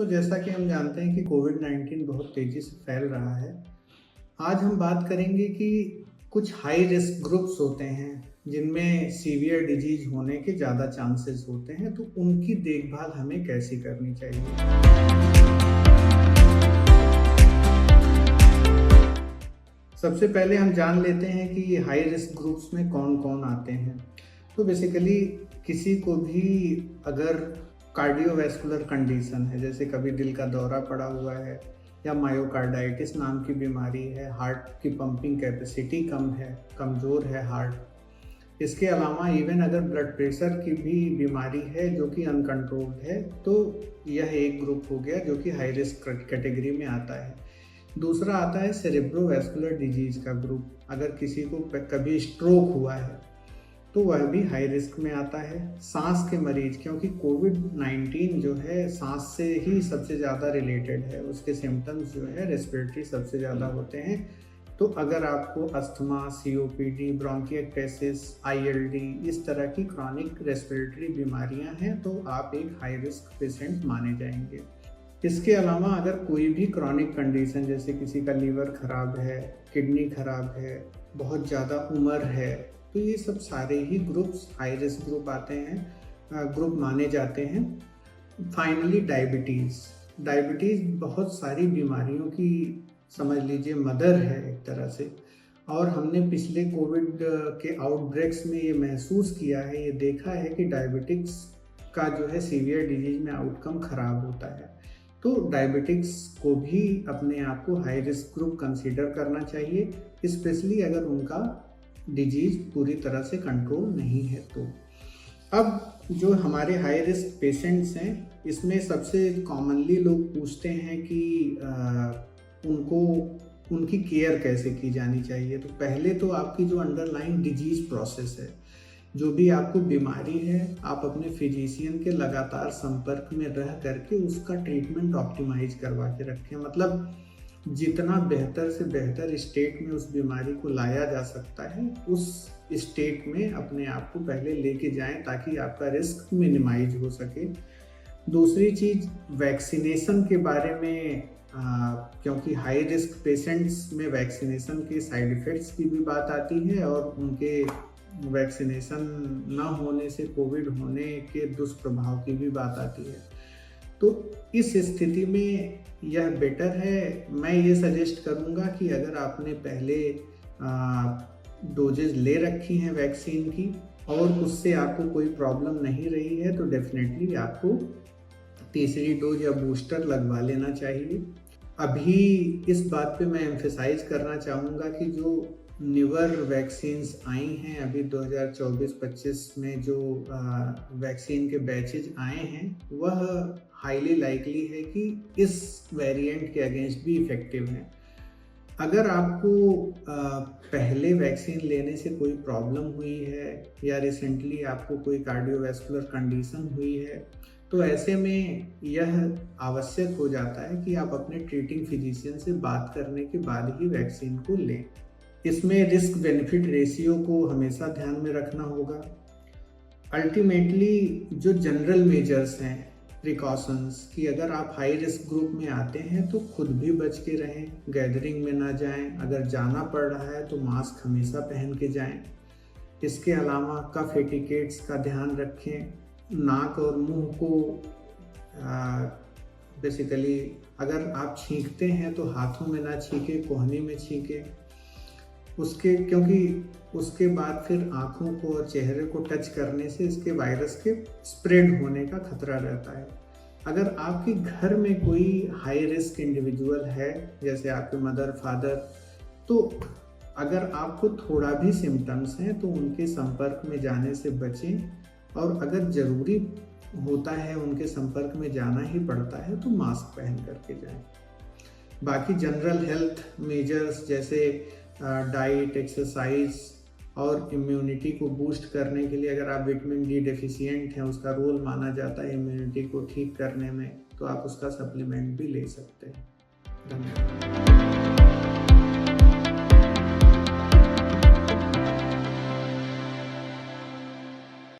दोस्तों, जैसा कि हम जानते हैं कि कोविड-19 बहुत तेज़ी से फैल रहा है। आज हम बात करेंगे कि कुछ हाई रिस्क ग्रुप्स होते हैं, जिनमें सीवियर डिजीज़ होने के ज़्यादा चांसेस होते हैं, तो उनकी देखभाल हमें कैसे करनी चाहिए? सबसे पहले हम जान लेते हैं कि हाई रिस्क ग्रुप्स में कौन-कौन आते हैं। तो बेसिकली किसी को भी अगर कार्डियोवैस्कुलर कंडीशन है, जैसे कभी दिल का दौरा पड़ा हुआ है या मायोकार्डाइटिस नाम की बीमारी है, हार्ट की पंपिंग कैपेसिटी कम है, कमज़ोर है हार्ट। इसके अलावा इवन अगर ब्लड प्रेशर की भी बीमारी है जो कि अनकंट्रोल्ड है, तो यह एक ग्रुप हो गया जो कि हाई रिस्क कैटेगरी में आता है। दूसरा आता है सेरेब्रोवैस्कुलर डिजीज़ का ग्रुप। अगर किसी को कभी स्ट्रोक हुआ है तो वह भी हाई रिस्क में आता है। सांस के मरीज, क्योंकि कोविड-19 जो है सांस से ही सबसे ज़्यादा रिलेटेड है, उसके सिम्टम्स जो है रेस्पिरेटरी सबसे ज़्यादा होते हैं। तो अगर आपको अस्थमा, सीओपीडी, ब्रोंकिएक्टेसिस, आईएलडी इस तरह की क्रॉनिक रेस्पिरेटरी बीमारियां हैं तो आप एक हाई रिस्क पेशेंट माने जाएंगे। इसके अलावा अगर कोई भी क्रॉनिक कंडीशन, जैसे किसी का लीवर खराब है, किडनी खराब है, बहुत ज़्यादा उम्र है, तो ये सब सारे ही ग्रुप्स हाई रिस्क ग्रुप आते हैं, ग्रुप माने जाते हैं। फाइनली डायबिटीज़ बहुत सारी बीमारियों की समझ लीजिए मदर है एक तरह से, और हमने पिछले कोविड के आउटब्रेक्स में ये महसूस किया है, ये देखा है कि डायबिटिक्स का जो है सीवियर डिजीज में आउटकम खराब होता है। तो डायबिटिक्स को भी अपने आप को हाई रिस्क ग्रुप कंसीडर करना चाहिए, स्पेशली अगर उनका डिजीज पूरी तरह से कंट्रोल नहीं है तो। अब जो हमारे हाई रिस्क पेशेंट्स हैं, इसमें सबसे कॉमनली लोग पूछते हैं कि उनकी केयर कैसे की जानी चाहिए। तो पहले तो आपकी जो अंडरलाइन डिजीज प्रोसेस है, जो भी आपको बीमारी है, आप अपने फिजिशियन के लगातार संपर्क में रह करके उसका ट्रीटमेंट ऑप्टिमाइज करवा के रखें। मतलब जितना बेहतर से बेहतर स्टेट में उस बीमारी को लाया जा सकता है, उस स्टेट में अपने आप को पहले लेके जाएं ताकि आपका रिस्क मिनिमाइज हो सके। दूसरी चीज़ वैक्सीनेशन के बारे में, क्योंकि हाई रिस्क पेशेंट्स में वैक्सीनेशन के साइड इफ़ेक्ट्स की भी बात आती है और उनके वैक्सीनेशन न होने से कोविड होने के दुष्प्रभाव की भी बात आती है। तो इस स्थिति में यह बेटर है, मैं ये सजेस्ट करूँगा कि अगर आपने पहले डोजेज ले रखी हैं वैक्सीन की और उससे आपको कोई प्रॉब्लम नहीं रही है, तो डेफिनेटली आपको तीसरी डोज या बूस्टर लगवा लेना चाहिए। अभी इस बात पे मैं एम्फेसाइज करना चाहूँगा कि जो न्यूअर वैक्सीन्स आई हैं अभी 2024-25 में, जो वैक्सीन के बैचेज आए हैं, वह हाईली लाइकली है कि इस वेरिएंट के अगेंस्ट भी इफ़ेक्टिव हैं। अगर आपको पहले वैक्सीन लेने से कोई प्रॉब्लम हुई है या रिसेंटली आपको कोई कार्डियोवैस्कुलर कंडीशन हुई है, तो ऐसे में यह आवश्यक हो जाता है कि आप अपने ट्रीटिंग फिजिशियन से बात करने के बाद ही वैक्सीन को लें। इसमें रिस्क बेनिफिट रेशियो को हमेशा ध्यान में रखना होगा। अल्टीमेटली जो जनरल मेजर्स हैं, प्रिकॉशंस, कि अगर आप हाई रिस्क ग्रुप में आते हैं तो खुद भी बच के रहें, गैदरिंग में ना जाएं, अगर जाना पड़ रहा है तो मास्क हमेशा पहन के जाएं। इसके अलावा कफ एटिकेट्स का ध्यान रखें, नाक और मुंह को बेसिकली अगर आप छींकते हैं तो हाथों में ना छींके, कोहनी में छींके, क्योंकि उसके बाद फिर आँखों को और चेहरे को टच करने से इसके वायरस के स्प्रेड होने का खतरा रहता है। अगर आपके घर में कोई हाई रिस्क इंडिविजुअल है, जैसे आपके मदर फादर, तो अगर आपको थोड़ा भी सिम्टम्स हैं तो उनके संपर्क में जाने से बचें, और अगर ज़रूरी होता है उनके संपर्क में जाना ही पड़ता है तो मास्क पहन करके जाएं। बाकी जनरल हेल्थ मेजर्स जैसे डाइट, एक्सरसाइज और इम्यूनिटी को बूस्ट करने के लिए, अगर आप विटामिन डी डेफिशिएंट हैं, उसका रोल माना जाता है इम्यूनिटी को ठीक करने में, तो आप उसका सप्लीमेंट भी ले सकते हैं। धन्यवाद।